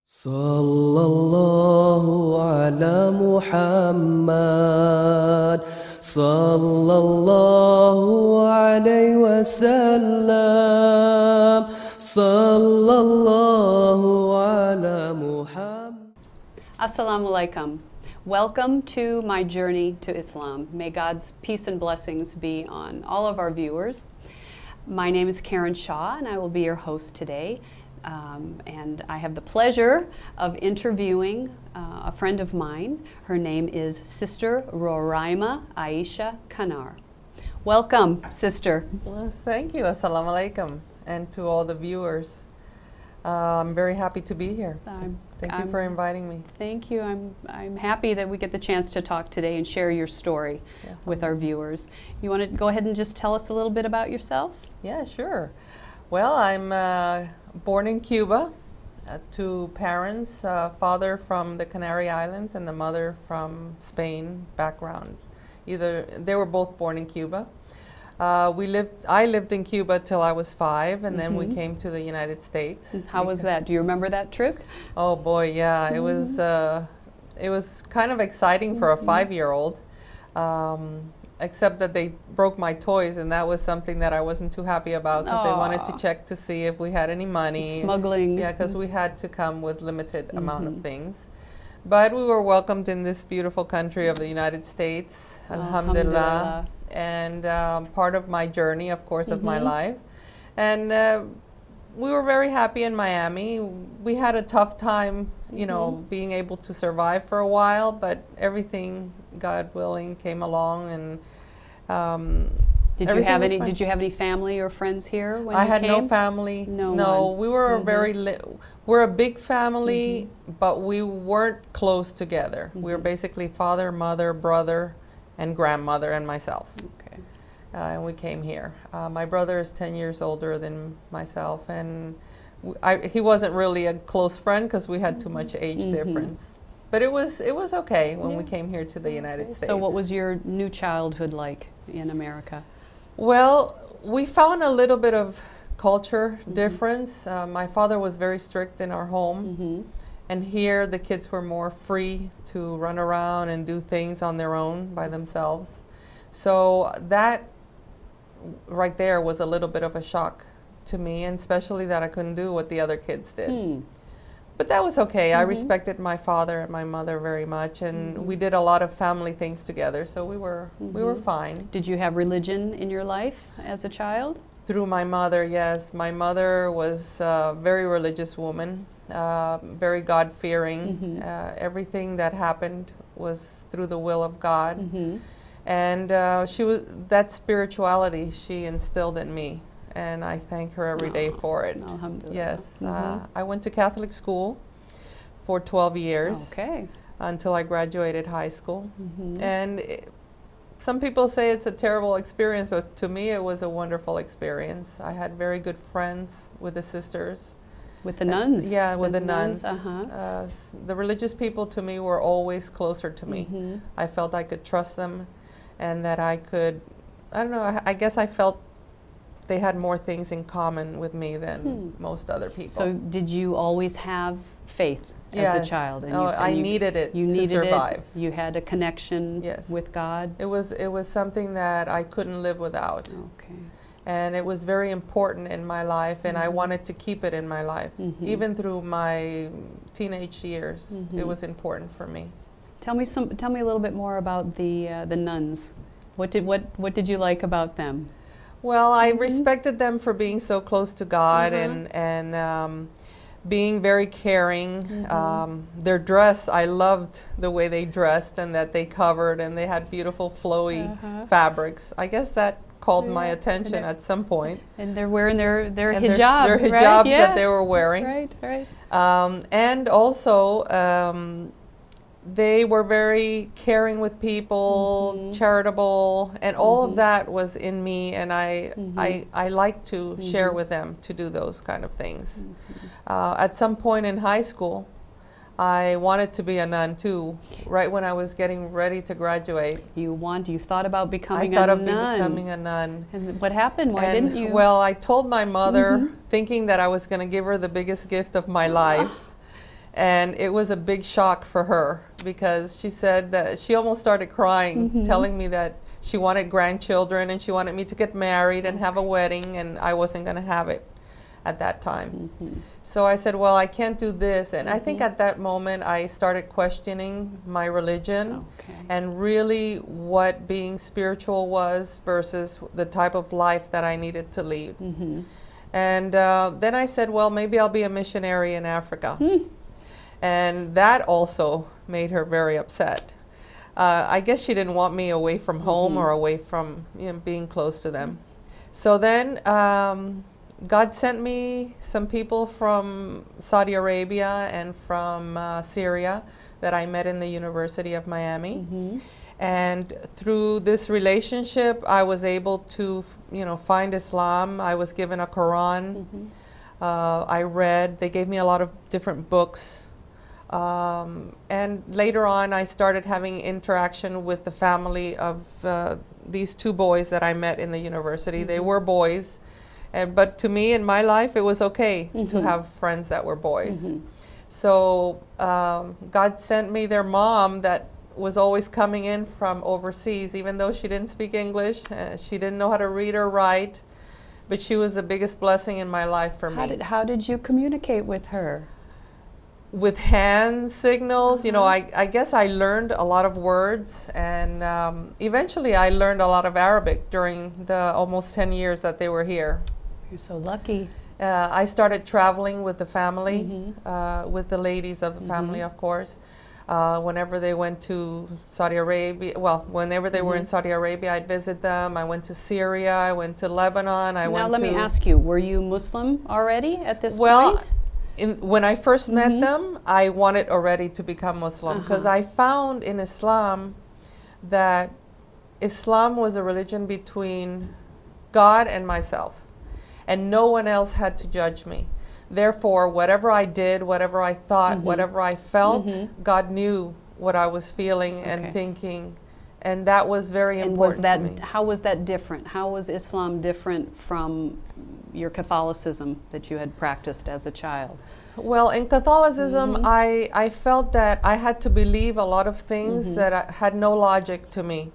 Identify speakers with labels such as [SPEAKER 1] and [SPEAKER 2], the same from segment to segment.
[SPEAKER 1] صلى الله على محمد صلى الله عليه وسلم صلى الله على محمد.
[SPEAKER 2] Assalamu alaikum. Welcome to my journey to Islam. May God's peace and blessings be on all of our viewers. My name is Karen Shaw and I will be your host today. And I have the pleasure of interviewing a friend of mine. Her name is Sister Roraima Aisha Kanar. Welcome, Sister.
[SPEAKER 3] Well, thank you. Assalamu alaikum. And to all the viewers. I'm very happy to be here. Thank you for inviting me.
[SPEAKER 2] Thank you. I'm happy that we get the chance to talk today and share your story with our viewers. You want to go ahead and just tell us a little bit about yourself?
[SPEAKER 3] Yeah, sure. Well, I'm born in Cuba to parents, father from the Canary Islands and the mother from Spain background. They were both born in Cuba. I lived in Cuba till I was 5, and then we came to the United States.
[SPEAKER 2] How was that? Do you remember that trip?
[SPEAKER 3] Oh boy, yeah, it was kind of exciting for a 5-year-old. Except that they broke my toys, and that was something that I wasn't too happy about because they wanted to check to see if we had any money.
[SPEAKER 2] Smuggling.
[SPEAKER 3] Yeah, because we had to come with limited amount of things. But we were welcomed in this beautiful country of the United States, alhamdulillah. And part of my journey, of course, of my life. And we were very happy in Miami. We had a tough time, you know, being able to survive for a while, but everything, God willing, came along. And
[SPEAKER 2] did you have any family or friends here when
[SPEAKER 3] I
[SPEAKER 2] you
[SPEAKER 3] had
[SPEAKER 2] came?
[SPEAKER 3] no family.
[SPEAKER 2] No,
[SPEAKER 3] we were we're a big family, but we weren't close together. We were basically father, mother, brother, and grandmother, and myself.
[SPEAKER 2] Okay.
[SPEAKER 3] And we came here. My brother is 10 years older than myself, and he wasn't really a close friend because we had too much age difference. But it was okay when we came here to the United States.
[SPEAKER 2] So what was your new childhood like in America?
[SPEAKER 3] Well, we found a little bit of culture difference. My father was very strict in our home. And here the kids were more free to run around and do things on their own by themselves. So that right there was a little bit of a shock to me, and especially that I couldn't do what the other kids did. But that was okay. I respected my father and my mother very much, and we did a lot of family things together, so we were fine.
[SPEAKER 2] Did you have religion in your life as a child?
[SPEAKER 3] Through my mother, yes. My mother was a very religious woman. Very God-fearing. Everything that happened was through the will of God, and that spirituality she instilled in me, and I thank her every day for it.
[SPEAKER 2] Alhamdulillah.
[SPEAKER 3] Yes, I went to Catholic school for 12 years.
[SPEAKER 2] Okay.
[SPEAKER 3] Until I graduated high school, and some people say it's a terrible experience, but to me it was a wonderful experience. I had very good friends with the sisters.
[SPEAKER 2] With the nuns?
[SPEAKER 3] Yeah, with the nuns. The religious people to me were always closer to me. I felt I could trust them, and that I could, I don't know, I guess I felt they had more things in common with me than most other people.
[SPEAKER 2] So did you always have faith as a child? And
[SPEAKER 3] I needed it to survive.
[SPEAKER 2] You had a connection with God?
[SPEAKER 3] It was something that I couldn't live without.
[SPEAKER 2] Okay.
[SPEAKER 3] And it was very important in my life, and I wanted to keep it in my life. Even through my teenage years, it was important for me.
[SPEAKER 2] Tell me a little bit more about the nuns. What did you like about them?
[SPEAKER 3] Well, I respected them for being so close to God and being very caring. Their dress, I loved the way they dressed and that they covered, and they had beautiful flowy fabrics. I guess that called my attention at some point.
[SPEAKER 2] And they're wearing their
[SPEAKER 3] and
[SPEAKER 2] hijab,
[SPEAKER 3] their hijabs that they were wearing.
[SPEAKER 2] Right.
[SPEAKER 3] And also, they were very caring with people, charitable, and all of that was in me, and I like to share with them to do those kind of things. At some point in high school, I wanted to be a nun too, right when I was getting ready to graduate.
[SPEAKER 2] You thought about becoming a nun?
[SPEAKER 3] I thought of becoming a nun.
[SPEAKER 2] And what happened? Why didn't you?
[SPEAKER 3] Well, I told my mother, thinking that I was going to give her the biggest gift of my life. And it was a big shock for her because she said that she almost started crying, telling me that she wanted grandchildren and she wanted me to get married and have a wedding, and I wasn't going to have it at that time. So I said, well, I can't do this. And I think at that moment I started questioning my religion and really what being spiritual was versus the type of life that I needed to lead. And then I said, well, maybe I'll be a missionary in Africa. And that also made her very upset. I guess she didn't want me away from home or away from being close to them. So then God sent me some people from Saudi Arabia and from Syria that I met in the University of Miami. And through this relationship, I was able to, find Islam. I was given a Quran. I read. They gave me a lot of different books. And later on, I started having interaction with the family of these two boys that I met in the university. They were boys. But to me, in my life, it was okay to have friends that were boys. So God sent me their mom that was always coming in from overseas, even though she didn't speak English. She didn't know how to read or write. But she was the biggest blessing in my life for me.
[SPEAKER 2] How did you communicate with her?
[SPEAKER 3] With hand signals, I guess I learned a lot of words, and eventually I learned a lot of Arabic during the almost 10 years that they were here.
[SPEAKER 2] You're so lucky.
[SPEAKER 3] I started traveling with the family, with the ladies of the family, of course. Whenever they went to Saudi Arabia, whenever they were in Saudi Arabia, I'd visit them. I went to Syria, I went to Lebanon,
[SPEAKER 2] Now let me ask you, were you Muslim already at this point?
[SPEAKER 3] When I first met them, I wanted already to become Muslim because I found in Islam that Islam was a religion between God and myself, and no one else had to judge me. Therefore, whatever I did, whatever I thought, whatever I felt, God knew what I was feeling and thinking, and that was very important to me.
[SPEAKER 2] How was that different? How was Islam different from your Catholicism that you had practiced as a child?
[SPEAKER 3] Well, in Catholicism, I felt that I had to believe a lot of things that had no logic to me.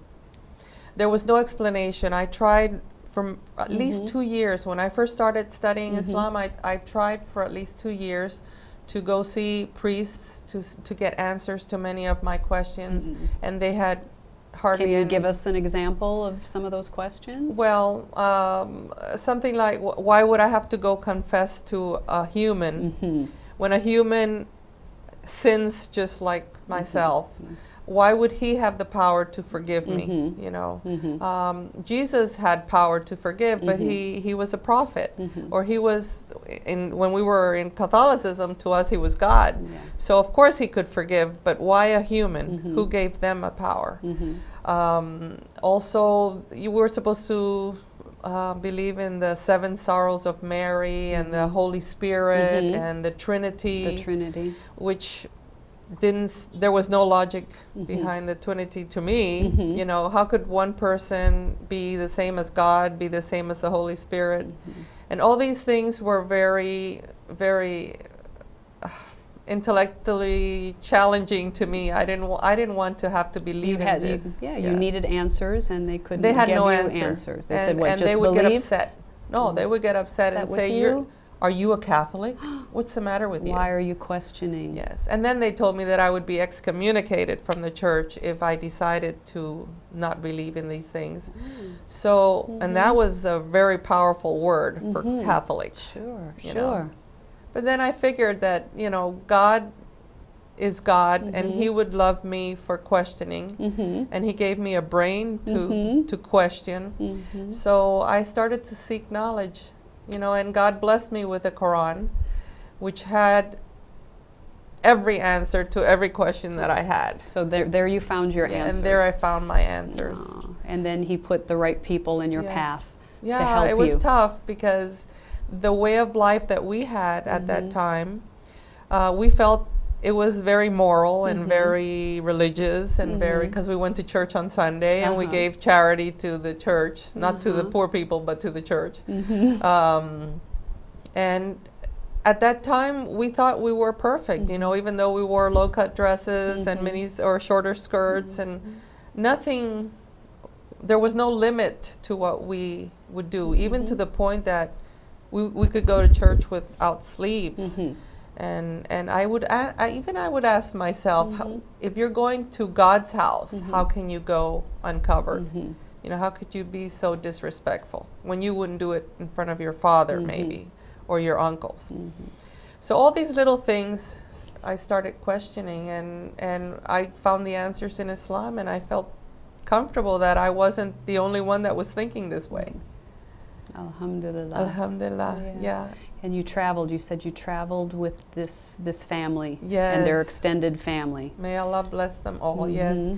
[SPEAKER 3] There was no explanation. I tried for at least 2 years. When I first started studying Islam, I tried for at least 2 years to go see priests to get answers to many of my questions, and they had hardly any.
[SPEAKER 2] Can you give us an example of some of those questions?
[SPEAKER 3] Well, something like, why would I have to go confess to a human when a human sins just like myself? Why would he have the power to forgive me? Jesus had power to forgive, but he was a prophet, or he was when we were in Catholicism, to us he was God. So of course he could forgive, but why a human? Who gave them a power? Also, you were supposed to believe in the 7 sorrows of Mary and the Holy Spirit and the Trinity. Which there was no logic behind the Trinity to me. How could one person be the same as God, be the same as the Holy Spirit? And all these things were very, very intellectually challenging to me. I didn't want to have to believe in this.
[SPEAKER 2] You needed answers, and they couldn't
[SPEAKER 3] give
[SPEAKER 2] you
[SPEAKER 3] no
[SPEAKER 2] answers. They said, what,
[SPEAKER 3] and
[SPEAKER 2] just
[SPEAKER 3] they would
[SPEAKER 2] believe?
[SPEAKER 3] get upset. No, they would get upset and say, are you a Catholic? What's the matter with you?
[SPEAKER 2] Why are you questioning?
[SPEAKER 3] Yes. And then they told me that I would be excommunicated from the church if I decided to not believe in these things. So, and that was a very powerful word for Catholics.
[SPEAKER 2] Sure.
[SPEAKER 3] But then I figured that, God is God, and he would love me for questioning, and he gave me a brain to question. So I started to seek knowledge. And God blessed me with a Quran, which had every answer to every question that I had.
[SPEAKER 2] So there you found your answers.
[SPEAKER 3] And there I found my answers.
[SPEAKER 2] And then he put the right people in your path to help you.
[SPEAKER 3] Yeah, it was tough because the way of life that we had at that time, we felt it was very moral and very religious and very, because we went to church on Sunday and we gave charity to the church, not to the poor people, but to the church. And at that time, we thought we were perfect, you know, even though we wore low-cut dresses and minis or shorter skirts and nothing, there was no limit to what we would do, even to the point that we could go to church without sleeves. And I would ask myself, if you're going to God's house, how can you go uncovered? You know, how could you be so disrespectful when you wouldn't do it in front of your father, maybe, or your uncles? So all these little things I started questioning, and I found the answers in Islam, and I felt comfortable that I wasn't the only one that was thinking this way.
[SPEAKER 2] Alhamdulillah.
[SPEAKER 3] Alhamdulillah, yeah.
[SPEAKER 2] And you traveled, you said you traveled with this family.
[SPEAKER 3] Yes.
[SPEAKER 2] And their extended family.
[SPEAKER 3] May Allah bless them all, yes.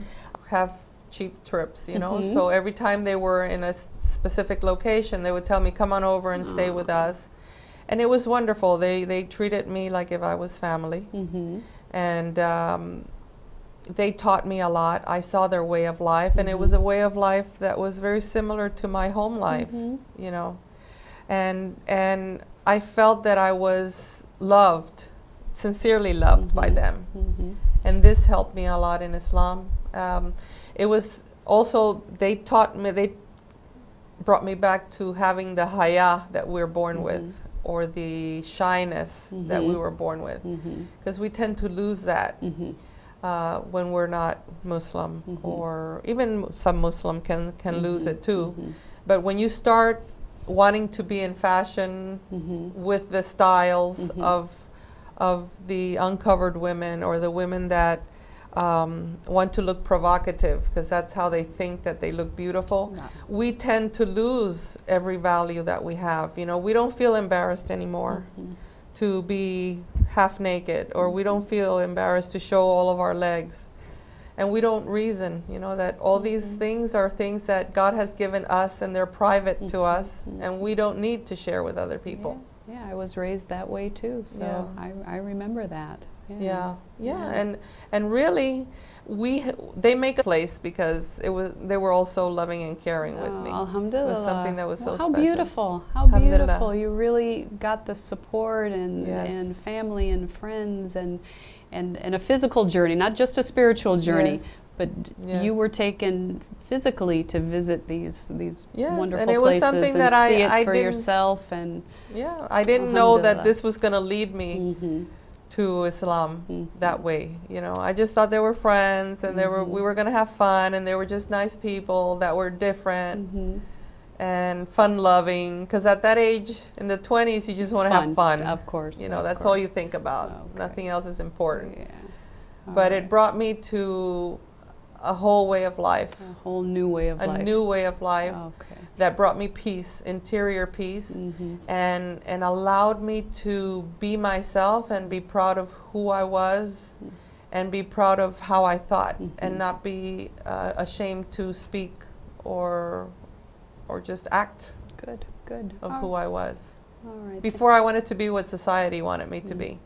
[SPEAKER 3] Have cheap trips, you know, so every time they were in a specific location, they would tell me, come on over and stay with us. And it was wonderful. They treated me like if I was family. And they taught me a lot. I saw their way of life, and it was a way of life that was very similar to my home life, you know. And I felt that I was loved, sincerely loved by them. And this helped me a lot in Islam. It was also, they taught me, they brought me back to having the haya that we're born with, or the shyness that we were born with. Because we tend to lose that when we're not Muslim, or even some Muslim can lose it too. But when you start wanting to be in fashion with the styles of the uncovered women, or the women that want to look provocative because that's how they think that they look beautiful, we tend to lose every value that we have. You know, we don't feel embarrassed anymore to be half naked, or we don't feel embarrassed to show all of our legs. And we don't reason, you know, that all these things are things that God has given us, and they're private to us, and we don't need to share with other people.
[SPEAKER 2] Yeah, I was raised that way too, so I remember that.
[SPEAKER 3] Yeah. And really, they make a place because they were also loving and caring with me.
[SPEAKER 2] Alhamdulillah.
[SPEAKER 3] It was something that was so
[SPEAKER 2] how
[SPEAKER 3] special.
[SPEAKER 2] Beautiful! How beautiful! You really got the support and family and friends and a physical journey, not just a spiritual journey, but you were taken physically to visit these wonderful
[SPEAKER 3] and it
[SPEAKER 2] places
[SPEAKER 3] was something
[SPEAKER 2] and
[SPEAKER 3] that
[SPEAKER 2] see
[SPEAKER 3] I
[SPEAKER 2] it for
[SPEAKER 3] didn't,
[SPEAKER 2] yourself. And
[SPEAKER 3] I didn't know that this was going to lead me to Islam that way. You know, I just thought they were friends, and we were going to have fun, and they were just nice people that were different and fun-loving. Because at that age, in the 20s, you just want to have fun.
[SPEAKER 2] Of course.
[SPEAKER 3] You know, that's all you think about. Okay. Nothing else is important.
[SPEAKER 2] Yeah.
[SPEAKER 3] But it brought me to a whole way of life.
[SPEAKER 2] A whole new way of life.
[SPEAKER 3] A new way of life that brought me peace, interior peace, and allowed me to be myself and be proud of who I was and be proud of how I thought, and not be ashamed to speak or just act of who I was.
[SPEAKER 2] All right.
[SPEAKER 3] Before I wanted to be what society wanted me to be.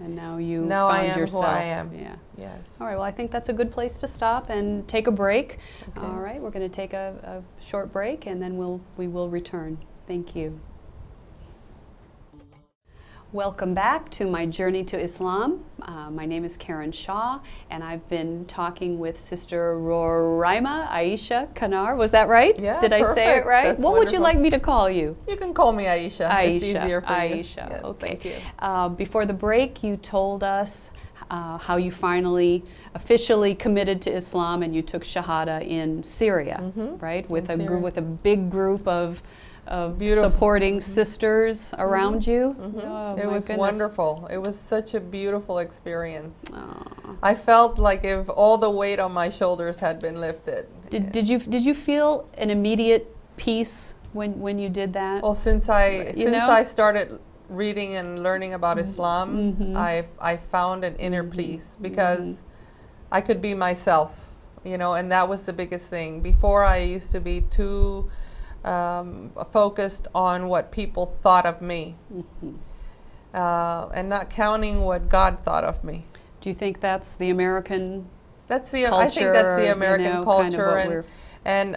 [SPEAKER 2] And now you
[SPEAKER 3] now
[SPEAKER 2] found
[SPEAKER 3] I am
[SPEAKER 2] yourself.
[SPEAKER 3] who I am.
[SPEAKER 2] Yeah.
[SPEAKER 3] Yes.
[SPEAKER 2] All right. Well, I think that's a good place to stop and take a break.
[SPEAKER 3] Okay.
[SPEAKER 2] All right. We're going to take a short break, and then we will return. Thank you. Welcome back to my journey to Islam. My name is Karen Shaw, and I've been talking with Sister Roraima, Aisha, Kanar. Was that right?
[SPEAKER 3] Yeah,
[SPEAKER 2] Did I say it right?
[SPEAKER 3] That's
[SPEAKER 2] what would you like me to call you?
[SPEAKER 3] You can call me Aisha.
[SPEAKER 2] Aisha.
[SPEAKER 3] It's easier for you.
[SPEAKER 2] Aisha.
[SPEAKER 3] Yes,
[SPEAKER 2] okay.
[SPEAKER 3] Thank you.
[SPEAKER 2] Before the break, you told us how you finally officially committed to Islam, and you took Shahada in Syria, right? With a big group of supporting sisters around you. Oh,
[SPEAKER 3] it was
[SPEAKER 2] goodness.
[SPEAKER 3] Wonderful. It was such a beautiful experience.
[SPEAKER 2] Oh.
[SPEAKER 3] I felt like if all the weight on my shoulders had been lifted.
[SPEAKER 2] Did you feel an immediate peace when you did that?
[SPEAKER 3] Well, since I started reading and learning about Islam, I found an inner peace, because I could be myself, you know, and that was the biggest thing. Before, I used to be too focused on what people thought of me, and not counting what God thought of me.
[SPEAKER 2] Do you think that's the American
[SPEAKER 3] culture?
[SPEAKER 2] I
[SPEAKER 3] think that's the American culture, And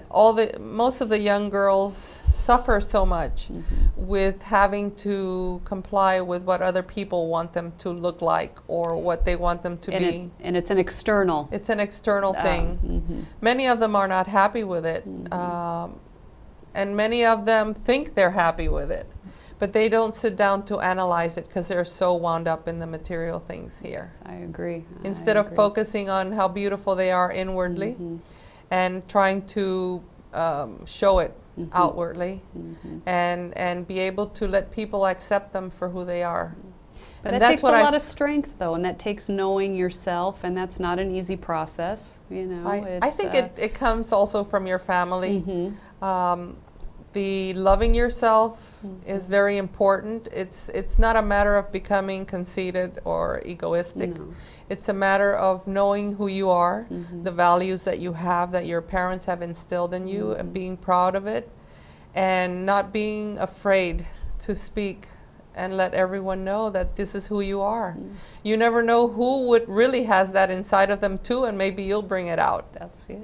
[SPEAKER 3] most of the young girls suffer so much with having to comply with what other people want them to look like or what they want them to be.
[SPEAKER 2] And it's an external.
[SPEAKER 3] It's an external thing. Many of them are not happy with it. And many of them think they're happy with it. But they don't sit down to analyze it because they're so wound up in the material things here.
[SPEAKER 2] Yes, I agree.
[SPEAKER 3] Instead of focusing on how beautiful they are inwardly and trying to show it outwardly and be able to let people accept them for who they are.
[SPEAKER 2] But that takes a lot of strength, though, and that takes knowing yourself, and that's not an easy process. You know,
[SPEAKER 3] I think it comes also from your family. The loving yourself is very important. It's not a matter of becoming conceited or egoistic. No. It's a matter of knowing who you are, the values that you have, that your parents have instilled in you, and being proud of it, and not being afraid to speak and let everyone know that this is who you are. You never know who would really has that inside of them too, and maybe you'll bring it out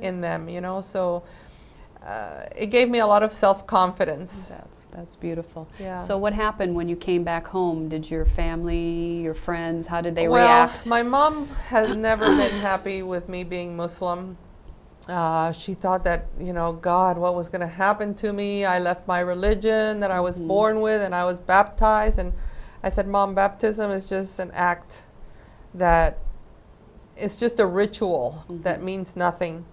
[SPEAKER 3] in them, you know. So it gave me a lot of self-confidence.
[SPEAKER 2] That's beautiful.
[SPEAKER 3] Yeah.
[SPEAKER 2] So what happened when you came back home? Did your family, your friends, how did they react?
[SPEAKER 3] Well, my mom has never been happy with me being Muslim. She thought that, you know, God, what was going to happen to me? I left my religion that I was born with, and I was baptized. And I said, Mom, baptism is just an act that, it's just a ritual that means nothing.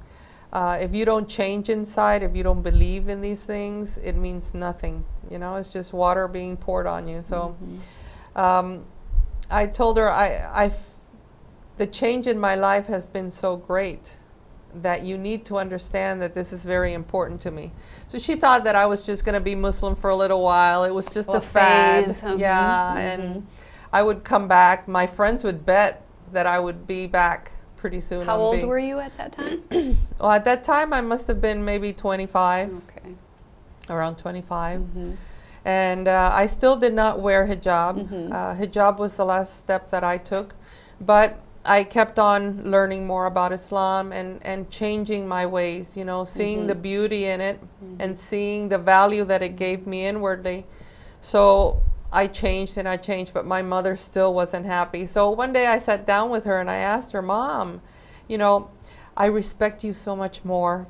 [SPEAKER 3] If you don't change inside, if you don't believe in these things, it means nothing. You know, it's just water being poured on you. So I told her, the change in my life has been so great that you need to understand that this is very important to me. So she thought that I was just going to be Muslim for a little while. It was just a fad. Yeah, and I would come back. My friends would bet that I would be back pretty soon.
[SPEAKER 2] How old were you at that time?
[SPEAKER 3] Well, at that time I must have been maybe 25.
[SPEAKER 2] Okay.
[SPEAKER 3] Around 25. And I still did not wear hijab. Hijab was the last step that I took. But I kept on learning more about Islam and changing my ways, you know, seeing the beauty in it and seeing the value that it gave me inwardly. So I changed and I changed, but my mother still wasn't happy. So one day I sat down with her and I asked her, Mom, you know, I respect you so much more.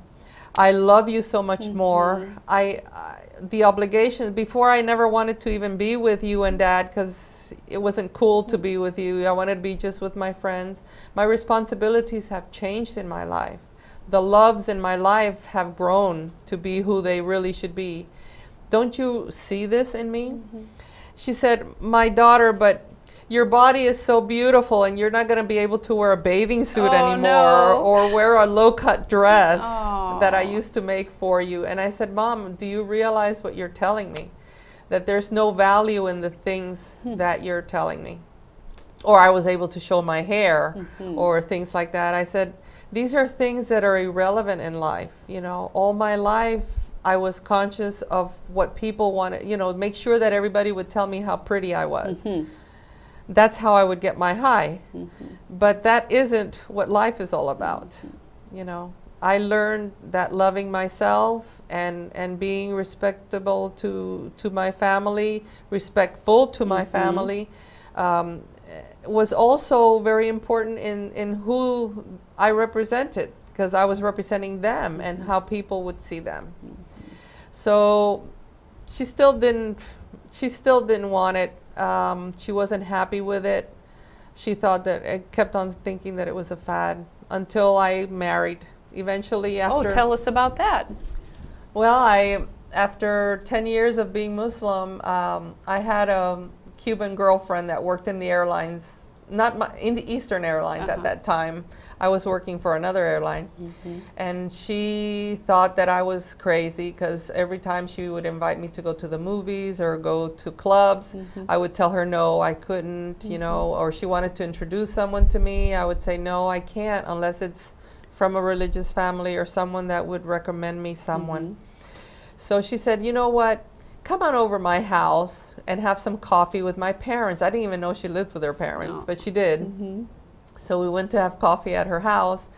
[SPEAKER 3] I love you so much more. The obligations, before I never wanted to even be with you and Dad because it wasn't cool to be with you. I wanted to be just with my friends. My responsibilities have changed in my life. The loves in my life have grown to be who they really should be. Don't you see this in me? She said, my daughter, but your body is so beautiful and you're not going to be able to wear a bathing suit anymore or wear a low-cut dress that I used to make for you. And I said, Mom, do you realize what you're telling me? That there's no value in the things that you're telling me. Or I was able to show my hair or things like that. I said, these are things that are irrelevant in life. You know, all my life I was conscious of what people wanted, you know, make sure that everybody would tell me how pretty I was. That's how I would get my high. But that isn't what life is all about. You know, I learned that loving myself and being respectable to my family, respectful to my family, was also very important in who I represented, because I was representing them and how people would see them. So she still didn't want it. She wasn't happy with it. She thought that, I kept on thinking that it was a fad until I married. Eventually after...
[SPEAKER 2] Oh, tell us about that.
[SPEAKER 3] Well, after 10 years of being Muslim, I had a Cuban girlfriend that worked in the airlines, in the Eastern Airlines at that time. I was working for another airline. And she thought that I was crazy because every time she would invite me to go to the movies or go to clubs, I would tell her no, I couldn't, you know, or she wanted to introduce someone to me. I would say, no, I can't unless it's from a religious family or someone that would recommend me someone. So she said, you know what? Come on over my house and have some coffee with my parents. I didn't even know she lived with her parents, but she did. So we went to have coffee at her house,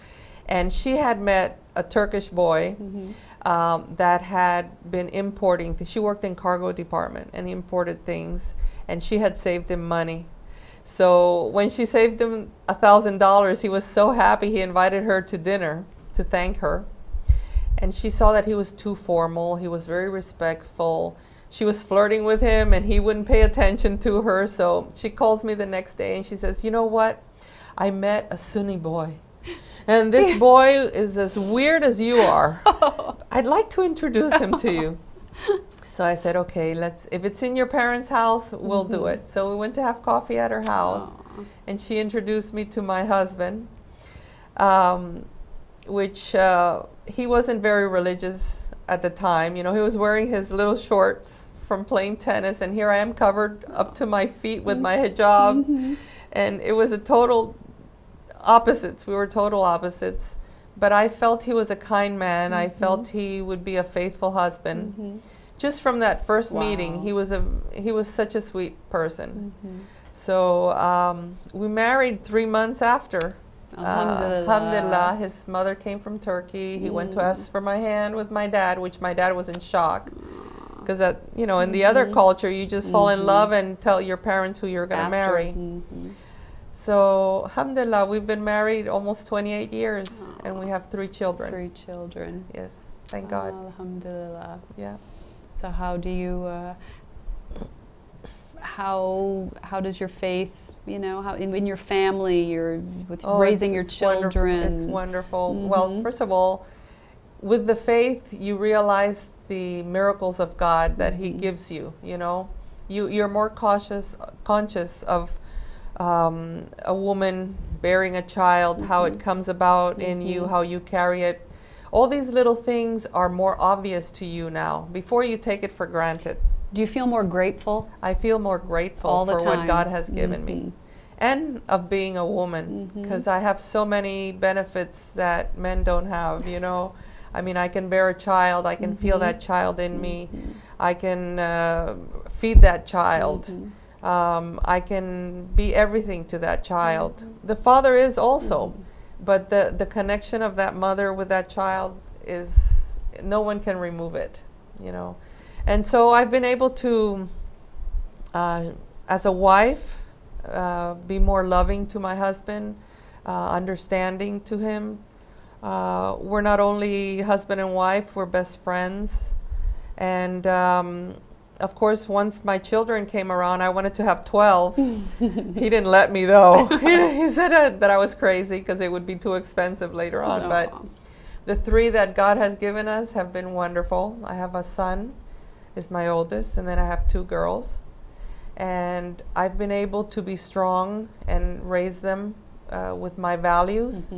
[SPEAKER 3] And she had met a Turkish boy that had been importing. She worked in cargo department and imported things, and she had saved him money. So when she saved him $1,000, he was so happy. He invited her to dinner to thank her. And she saw that he was too formal. He was very respectful. She was flirting with him and he wouldn't pay attention to her. So she calls me the next day and she says, you know what? I met a Sunni boy. And this boy is as weird as you are. I'd like to introduce him to you. So I said, okay, if it's in your parents' house, we'll do it. So we went to have coffee at her house. And she introduced me to my husband, which he wasn't very religious at the time. You know, he was wearing his little shorts from playing tennis, and here I am covered up to my feet with my hijab. And it was a total opposites. We were total opposites. But I felt he was a kind man. I felt he would be a faithful husband. Just from that first meeting, he was such a sweet person. So we married 3 months after. Alhamdulillah. His mother came from Turkey. He went to ask for my hand with my dad, which my dad was in shock. Because you know, in the other culture, you just fall in love and tell your parents who you're going to marry. So, alhamdulillah, we've been married almost 28 years, and we have 3 children.
[SPEAKER 2] 3 children.
[SPEAKER 3] Yes, thank God.
[SPEAKER 2] Alhamdulillah.
[SPEAKER 3] Yeah.
[SPEAKER 2] So how do you, how does your faith, you know, how in your family, with raising your children?
[SPEAKER 3] Wonderful. It's wonderful. Well, first of all, with the faith, you realize the miracles of God that He gives you. You know, you're more conscious of a woman bearing a child, how it comes about in you, how you carry it. All these little things are more obvious to you now. Before, you take it for granted.
[SPEAKER 2] Do you feel more grateful?
[SPEAKER 3] I feel more grateful for what God has given me. And of being a woman, because I have so many benefits that men don't have, you know. I mean, I can bear a child, I can feel that child in me, I can feed that child, I can be everything to that child. The father is also. But the connection of that mother with that child is, no one can remove it, you know. And so I've been able to, as a wife, be more loving to my husband, understanding to him. We're not only husband and wife, we're best friends. And of course, once my children came around, I wanted to have 12. He didn't let me, though. He said that I was crazy because it would be too expensive later on. But the 3 that God has given us have been wonderful. I have a son, is my oldest, and then I have 2 girls. And I've been able to be strong and raise them with my values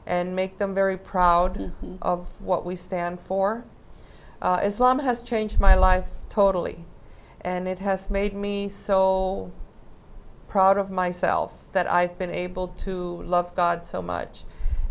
[SPEAKER 3] and make them very proud of what we stand for. Islam has changed my life totally, and it has made me so proud of myself that I've been able to love God so much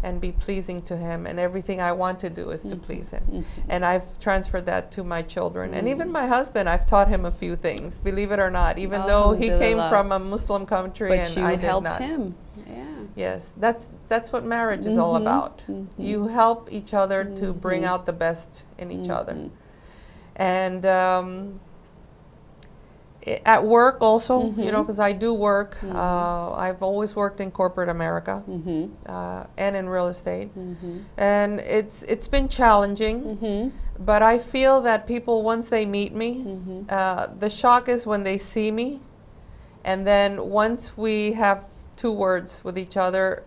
[SPEAKER 3] and be pleasing to Him, and everything I want to do is to please Him. And I've transferred that to my children, and even my husband, I've taught him a few things, believe it or not, even though he came from a Muslim country. But and I did not.
[SPEAKER 2] But you helped him. Yeah.
[SPEAKER 3] Yes, that's what marriage is all about. You help each other to bring out the best in each other. And at work also, you know, because I do work. I've always worked in corporate America and in real estate. And it's been challenging, but I feel that people, once they meet me, the shock is when they see me. And then once we have 2 words with each other,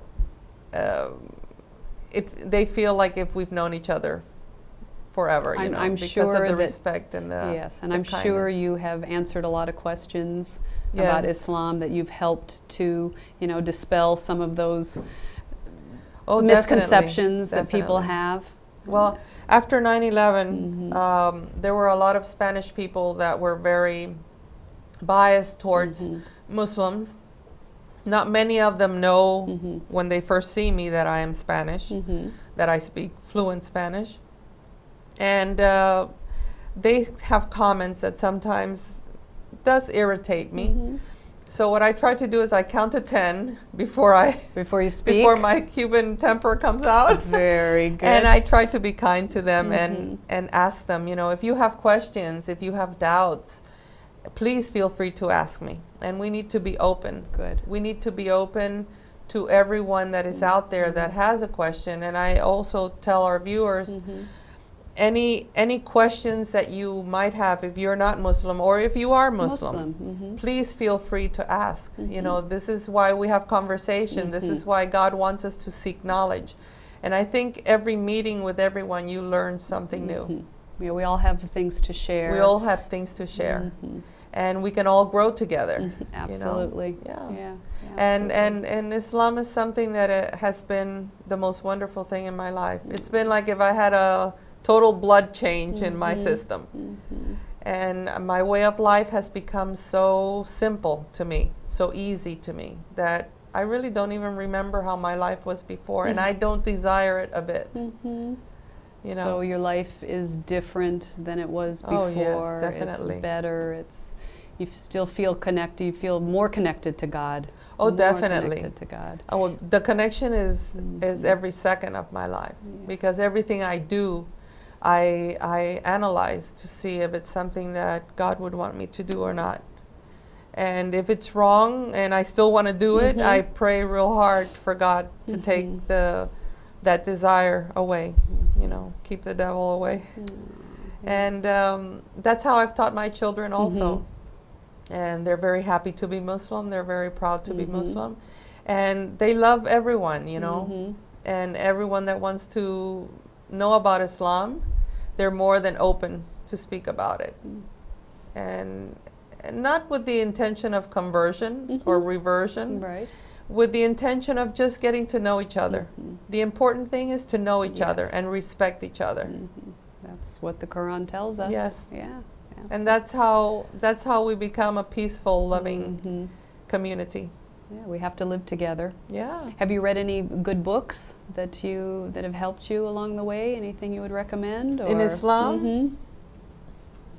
[SPEAKER 3] they feel like if we've known each other forever, you know,
[SPEAKER 2] I'm
[SPEAKER 3] because
[SPEAKER 2] sure
[SPEAKER 3] of the respect and the
[SPEAKER 2] yes, and
[SPEAKER 3] the
[SPEAKER 2] I'm
[SPEAKER 3] kindness.
[SPEAKER 2] sure you have answered a lot of questions about Islam, that you've helped to, you know, dispel some of those misconceptions that people have.
[SPEAKER 3] Well, after 9/11, there were a lot of Spanish people that were very biased towards Muslims. Not many of them know when they first see me that I am Spanish, that I speak fluent Spanish. And they have comments that sometimes does irritate me. So what I try to do is I count to 10 before
[SPEAKER 2] you speak,
[SPEAKER 3] before my Cuban temper comes out.
[SPEAKER 2] Very good.
[SPEAKER 3] And I try to be kind to them and ask them, you know, if you have questions, if you have doubts, please feel free to ask me. And we need to be open.
[SPEAKER 2] Good.
[SPEAKER 3] We need to be open to everyone that is out there that has a question. And I also tell our viewers, any questions that you might have if you're not Muslim or if you are Muslim, please feel free to ask. You know, this is why we have conversation. This is why God wants us to seek knowledge. And I think every meeting with everyone, you learn something new.
[SPEAKER 2] Yeah, we all have things to share.
[SPEAKER 3] We all have things to share. And we can all grow together.
[SPEAKER 2] Absolutely.
[SPEAKER 3] You know?
[SPEAKER 2] Yeah.
[SPEAKER 3] And Islam is something that has been the most wonderful thing in my life. It's been like if I had a total blood change in my system. And my way of life has become so simple to me, so easy to me, that I really don't even remember how my life was before, and I don't desire it a bit. You know?
[SPEAKER 2] So your life is different than it was before.
[SPEAKER 3] Oh, yes, definitely.
[SPEAKER 2] It's better. You still feel connected. You feel more connected to God.
[SPEAKER 3] Oh,
[SPEAKER 2] more
[SPEAKER 3] definitely.
[SPEAKER 2] Connected to God.
[SPEAKER 3] Oh, well, the connection is every second of my life, because everything I do, I analyze to see if it's something that God would want me to do or not. And if it's wrong and I still want to do it, I pray real hard for God to take that desire away, you know, keep the devil away. And that's how I've taught my children also. And they're very happy to be Muslim. They're very proud to be Muslim. And they love everyone, you know, and everyone that wants to know about Islam, they're more than open to speak about it. And not with the intention of conversion or reversion, with the intention of just getting to know each other. The important thing is to know each other and respect each other.
[SPEAKER 2] That's what the Quran tells us.
[SPEAKER 3] Yes.
[SPEAKER 2] Yeah.
[SPEAKER 3] And that's how we become a peaceful, loving community.
[SPEAKER 2] Yeah, we have to live together.
[SPEAKER 3] Yeah.
[SPEAKER 2] Have you read any good books that have helped you along the way? Anything you would recommend? Or?
[SPEAKER 3] In Islam?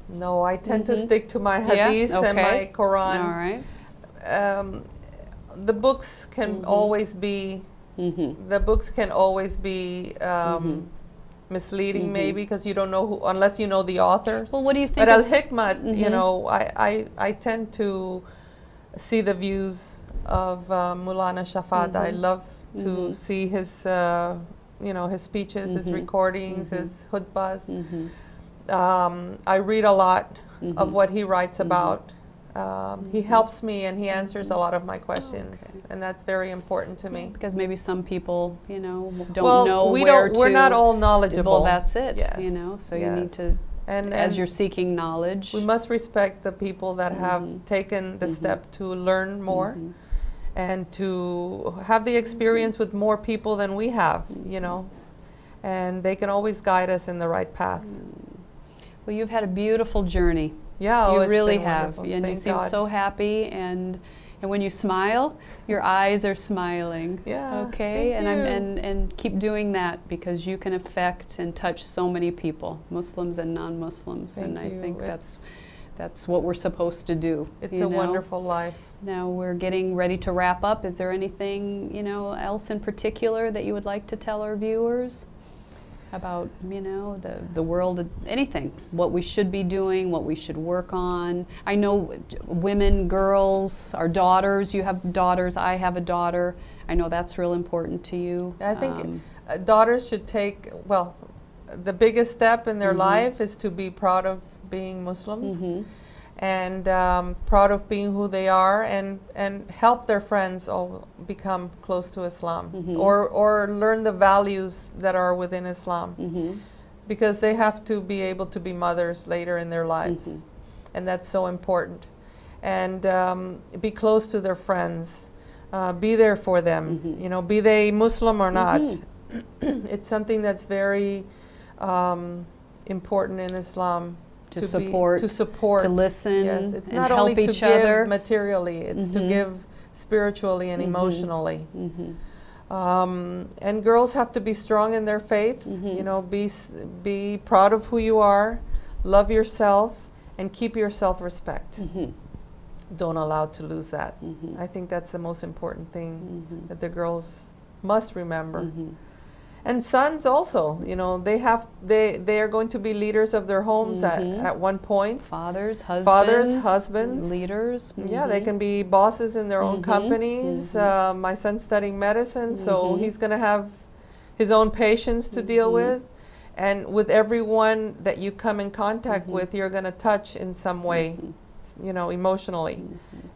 [SPEAKER 3] No, I tend to stick to my hadith and my Quran.
[SPEAKER 2] All right.
[SPEAKER 3] The books can always be misleading, maybe, because you don't know who, unless you know the authors.
[SPEAKER 2] Well, what do you think?
[SPEAKER 3] But al-Hikmat, you know, I tend to see the views of Mulana Shafat. I love to see his, you know, his speeches, his recordings, his khutbahs. I read a lot of what he writes about. He helps me and he answers a lot of my questions, and that's very important to me.
[SPEAKER 2] Because maybe some people, you know, don't know
[SPEAKER 3] we're not all knowledgeable.
[SPEAKER 2] Well, that's it.
[SPEAKER 3] Yes.
[SPEAKER 2] You know, so you need to, and as you're seeking knowledge,
[SPEAKER 3] we must respect the people that have taken the step to learn more and to have the experience with more people than we have, you know, and they can always guide us in the right path.
[SPEAKER 2] Well, you've had a beautiful journey.
[SPEAKER 3] Yeah,
[SPEAKER 2] you really have, and you seem so happy, and when you smile, your eyes are smiling.
[SPEAKER 3] Yeah.
[SPEAKER 2] Okay,
[SPEAKER 3] thank you.
[SPEAKER 2] and keep doing that, because you can affect and touch so many people, Muslims and non-Muslims, and I think that's what we're supposed to do.
[SPEAKER 3] It's a wonderful life.
[SPEAKER 2] Now we're getting ready to wrap up. Is there anything, you know, else in particular that you would like to tell our viewers about, you know, the world, anything, what we should be doing, what we should work on? I know women, girls, our daughters, you have daughters, I have a daughter. I know that's real important to you.
[SPEAKER 3] I think daughters should take, well, the biggest step in their life is to be proud of being Muslims and proud of being who they are, and help their friends all become close to Islam or learn the values that are within Islam, because they have to be able to be mothers later in their lives, and that's so important. And be close to their friends, be there for them, you know, be they Muslim or not. It's something that's very important in Islam. To support, to listen,
[SPEAKER 2] yes,
[SPEAKER 3] it's
[SPEAKER 2] and
[SPEAKER 3] not
[SPEAKER 2] help
[SPEAKER 3] only to
[SPEAKER 2] each other
[SPEAKER 3] give materially, it's to give spiritually and emotionally. And girls have to be strong in their faith, you know, be proud of who you are, love yourself, and keep your self-respect. don't allow to lose that. I think that's the most important thing that the girls must remember. And sons also, you know, they are going to be leaders of their homes at one point.
[SPEAKER 2] Fathers,
[SPEAKER 3] husbands,
[SPEAKER 2] leaders.
[SPEAKER 3] Yeah, they can be bosses in their own companies. My son's studying medicine, so he's going to have his own patients to deal with. And with everyone that you come in contact with, you're going to touch in some way, you know, emotionally.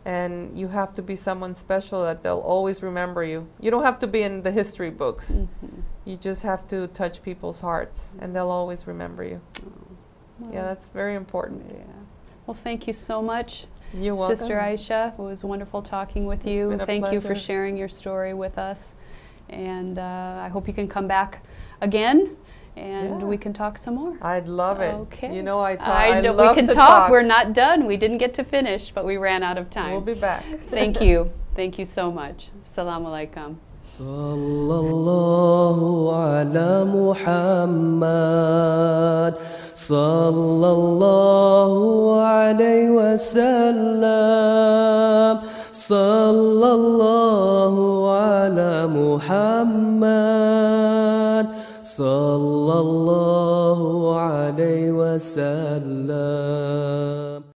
[SPEAKER 3] And you have to be someone special that they'll always remember you. You don't have to be in the history books. You just have to touch people's hearts, and they'll always remember you. Yeah, that's very important.
[SPEAKER 2] Yeah. Well, thank you so much,
[SPEAKER 3] You're welcome.
[SPEAKER 2] Sister Aisha. It was wonderful talking with you.
[SPEAKER 3] been a
[SPEAKER 2] Thank you for
[SPEAKER 3] pleasure.
[SPEAKER 2] sharing your story with us. And I hope you can come back again, and we can talk some more.
[SPEAKER 3] I'd love it.
[SPEAKER 2] Okay.
[SPEAKER 3] You know, I
[SPEAKER 2] know
[SPEAKER 3] love
[SPEAKER 2] we can
[SPEAKER 3] to
[SPEAKER 2] talk. We're not done. We didn't get to finish, but we ran out of time.
[SPEAKER 3] We'll be back.
[SPEAKER 2] Thank you. Thank you so much. Assalamu alaikum.
[SPEAKER 1] صلى الله على محمد صلى الله عليه وسلم صلى الله على محمد صلى الله عليه وسلم